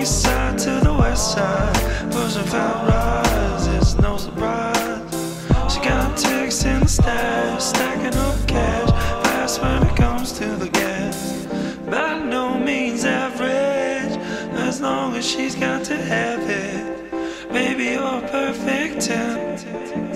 east side to the west side, pushing fat rides, it's no surprise. She got ticks in the stash, stacking up cash, fast when it comes to the gas. By no means average, as long as she's got to have it. Baby, you're a perfect 10.